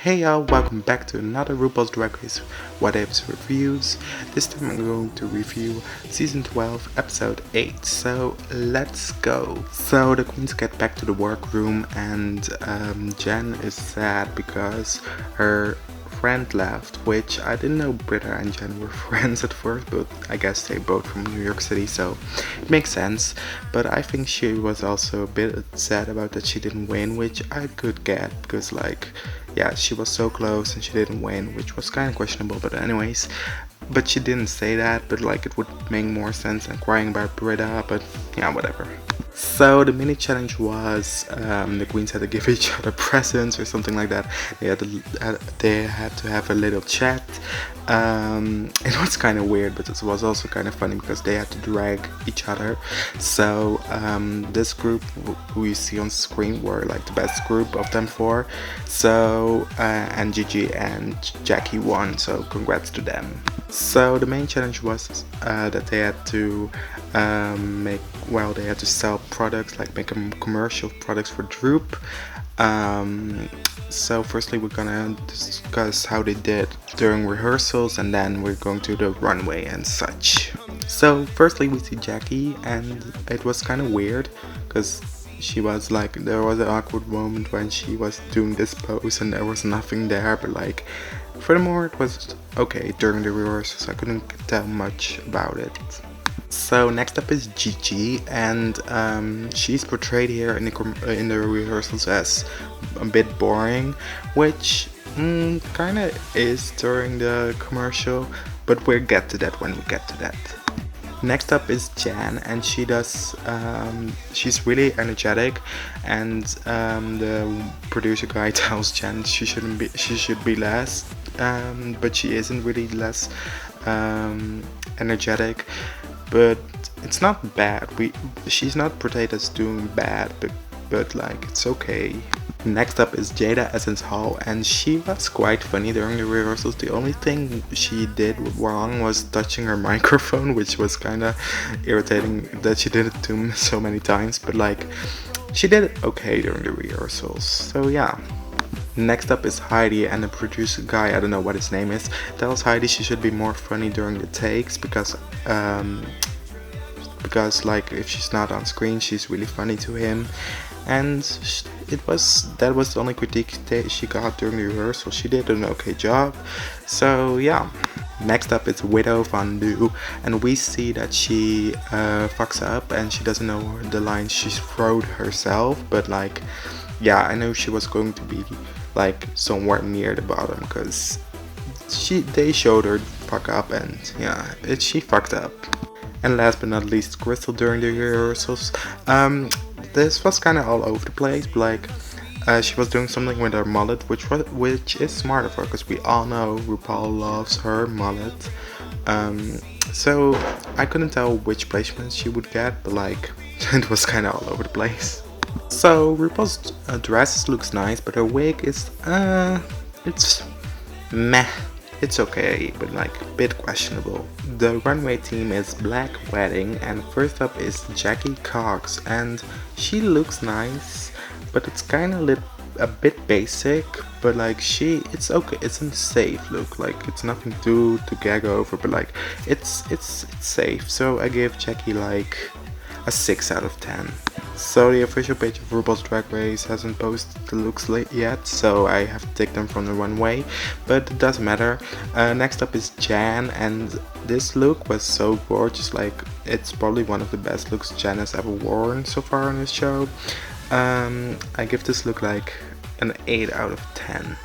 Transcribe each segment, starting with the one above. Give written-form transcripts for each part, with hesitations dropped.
Hey y'all, welcome back to another RuPaul's Drag Race What Ifs reviews. This time I'm going to review season 12 episode 8, so let's go. So the queens get back to the workroom and Jen is sad because her friend left, which I didn't know Britta and Jen were friends at first, but I guess they both from New York City, so it makes sense. But I think she was also a bit sad about that she didn't win, which I could get because yeah, she was so close and she didn't win, which was kind of questionable, but anyways. But she didn't say that, but it would make more sense than crying about Britta, but yeah, whatever. So the mini challenge was the queens had to give each other presents or something like that. They had to have a little chat. It was kind of weird, but it was also kind of funny because they had to drag each other. So this group who you see on screen were the best group of them four. So and Gigi and Jackie won, so congrats to them. So the main challenge was that they had to they had to sell products, make commercial products for Droop. So firstly we're gonna discuss how they did during rehearsals, and then we're going to the runway and such. So firstly we see Jackie, and it was kind of weird because she was there was an awkward moment when she was doing this pose and there was nothing there, but furthermore it was okay during the rehearsals. I couldn't tell much about it. So next up is Gigi, and she's portrayed here in the rehearsals as a bit boring, which kind of is during the commercial, but we'll get to that when we get to that. Next up is Jan, and she does she's really energetic, and the producer guy tells Jan she should be less, but she isn't really less energetic. But it's not bad. She's not portrayed as doing bad, but it's okay. Next up is Jada Essence Hall, and she was quite funny during the rehearsals. The only thing she did wrong was touching her microphone, which was kind of irritating that she did it to so many times, but she did it okay during the rehearsals, so yeah. Next up is Heidi, and the producer guy, I don't know what his name is, tells Heidi she should be more funny during the takes because if she's not on screen she's really funny to him, and that was the only critique she got during the rehearsal. She did an okay job, so yeah. Next up is Widow Fondue, and we see that she fucks up and she doesn't know the lines she wrote herself, but yeah, I know she was going to be somewhere near the bottom because they showed her fuck up, and yeah, she fucked up. And last but not least, Crystal during the rehearsals. This was kind of all over the place, but she was doing something with her mullet, which is smart of her because we all know RuPaul loves her mullet. So I couldn't tell which placement she would get, but it was kind of all over the place. So RuPaul's dress looks nice, but her wig is it's meh. It's okay, but a bit questionable. The runway team is Black Wedding, and first up is Jackie Cox, and she looks nice, but it's kind of a bit basic, but it's okay. It's a safe look. It's nothing to gag over, but it's safe. So I give Jackie a 6 out of 10. So the official page of RuPaul's Drag Race hasn't posted the looks yet, so I have to take them from the runway, but it doesn't matter. Next up is Jan, and this look was so gorgeous. It's probably one of the best looks Jan has ever worn so far on this show. I give this look an 8 out of 10.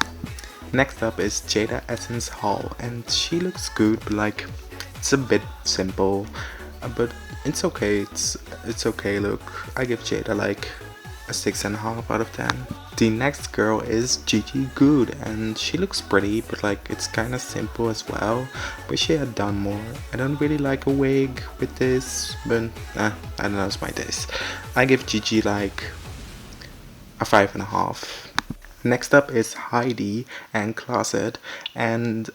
Next up is Jada Essence Hall, and she looks good, but it's a bit simple, but it's okay. It's okay look. I give Jada a 6.5 out of 10. The next girl is Gigi Good, and she looks pretty, but it's kind of simple as well. Wish she had done more. I don't really like a wig with this, but I don't know, it's my taste. I give Gigi a 5.5. Next up is Heidin Closet, and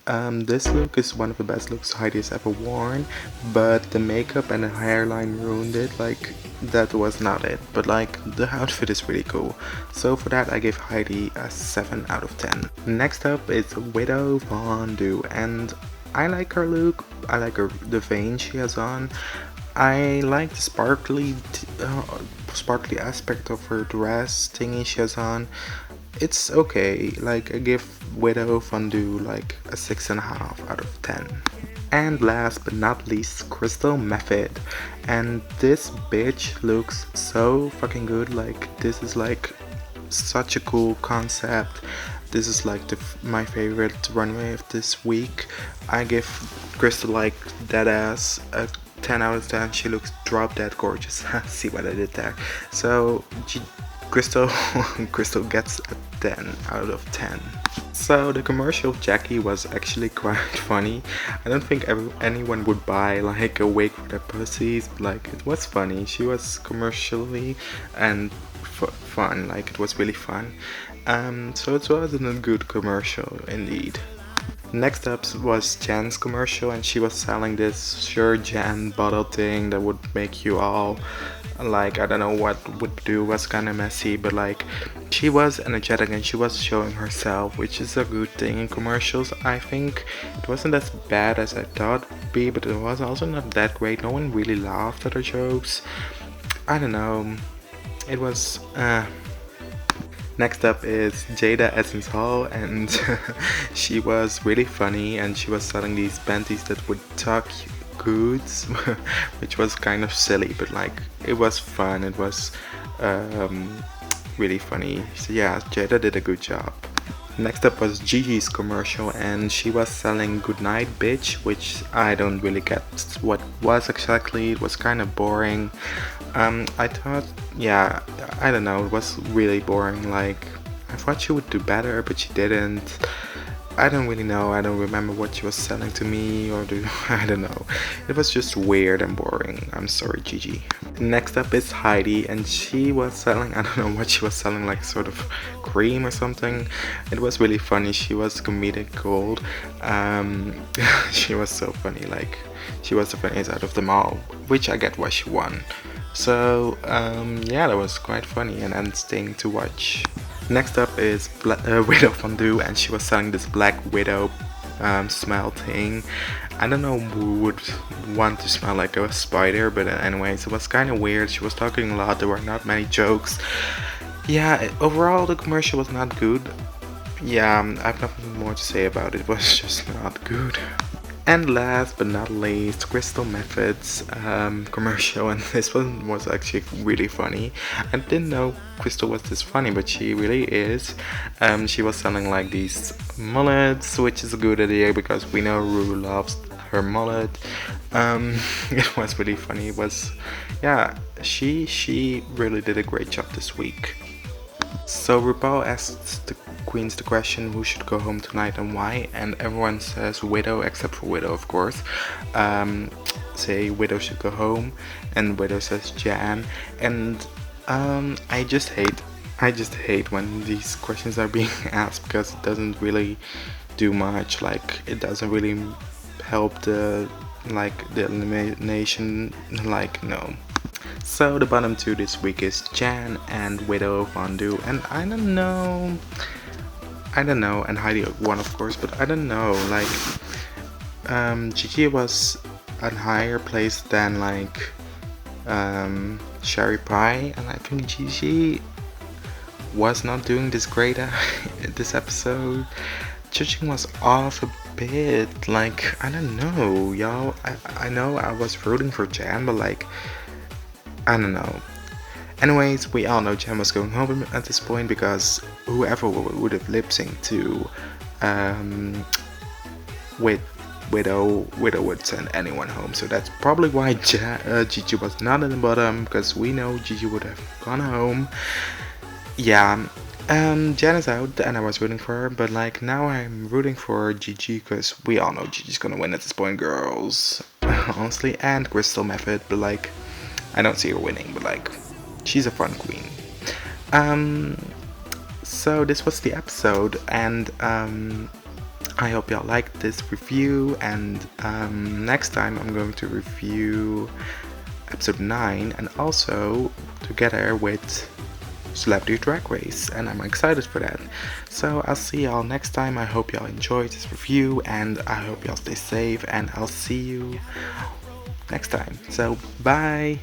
this look is one of the best looks Heidi has ever worn, but the makeup and the hairline ruined it. Like, that was not it, but like the outfit is really cool. So for that I give Heidi a 7 out of 10. Next up is Widow Fondue, and I like her look. I like the vein she has on. I like the sparkly aspect of her dress thingy she has on. It's okay. Like, I give Widow Fondue like a 6.5 out of 10. And last but not least, Crystal Methyd, and this bitch looks so fucking good. Like, this is like such a cool concept. This is like my favorite runway of this week. I give Crystal like dead ass a 10 out of 10. She looks drop dead gorgeous. See what I did there. So Crystal Crystal gets a 10 out of 10. So the commercial of Jackie was actually quite funny. I don't think anyone would buy like a wig for their pussies, but like, it was funny. She was commercially and fun, like it was really fun. So it wasn't a good commercial indeed. Next up was Jan's commercial, and she was selling this Sure Jan bottle thing that would make you all like, I don't know what would do, was kind of messy, but like, she was energetic and she was showing herself, which is a good thing in commercials. I think it wasn't as bad as I thought it would be, but it was also not that great. No one really laughed at her jokes. I don't know, it was Next up is Jada Essence Hall, and she was really funny, and she was selling these panties that would tuck goods, which was kind of silly, but like, it was fun. It was really funny. So yeah, Jada did a good job. Next up was Gigi's commercial, and she was selling Goodnight Bitch, which I don't really get what was exactly. It was kind of boring. I thought, yeah, I don't know, it was really boring. Like, I thought she would do better, but she didn't. I don't really know. I don't remember what she was selling to me, or I don't know. It was just weird and boring. I'm sorry, Gigi. Next up is Heidi, and she was selling, I don't know what she was selling, like sort of cream or something. It was really funny. She was comedic gold. She was so funny. Like, she was the funniest out of them all, which I get why she won. So yeah, that was quite funny and interesting to watch. Next up is Widow Fondue, and she was selling this Black Widow smell thing. I don't know who would want to smell like a spider, but anyways, it was kind of weird. She was talking a lot, there were not many jokes. Yeah, overall the commercial was not good. Yeah, I have nothing more to say about it. It was just not good. And last but not least, Crystal Methyd's commercial, and this one was actually really funny. I didn't know Crystal was this funny, but she really is. She was selling like these mullets, which is a good idea because we know Rue loves her mullet. It was really funny. It was, yeah, she really did a great job this week. So RuPaul asked the queens the question who should go home tonight and why, and everyone says Widow, except for Widow, of course. Say Widow should go home, and Widow says Jan. And I just hate when these questions are being asked, because it doesn't really do much. Like, it doesn't really help the elimination. Like, no. So the bottom two this week is Jan and Widow Fondue, and I don't know, and Heidi won, of course, but I don't know, like, Gigi was a higher place than like Sherry Pie, and I think Gigi was not doing this great this episode. Judging was off a bit. Like, I don't know, y'all. I know I was rooting for Jan, but like, I don't know. Anyways, we all know Jan was going home at this point, because whoever would have lip synced to with Widow would send anyone home. So that's probably why Gigi was not in the bottom, because we know Gigi would have gone home. Yeah, Jan is out, and I was rooting for her, but like, now I'm rooting for Gigi, because we all know Gigi's gonna win at this point, girls. Honestly, and Crystal Methyd, but like, I don't see her winning, but like, she's a fun queen. So this was the episode, and I hope y'all liked this review, and next time I'm going to review episode 9, and also together with Celebrity Drag Race, and I'm excited for that. So I'll see y'all next time. I hope y'all enjoyed this review, and I hope y'all stay safe, and I'll see you next time. So bye.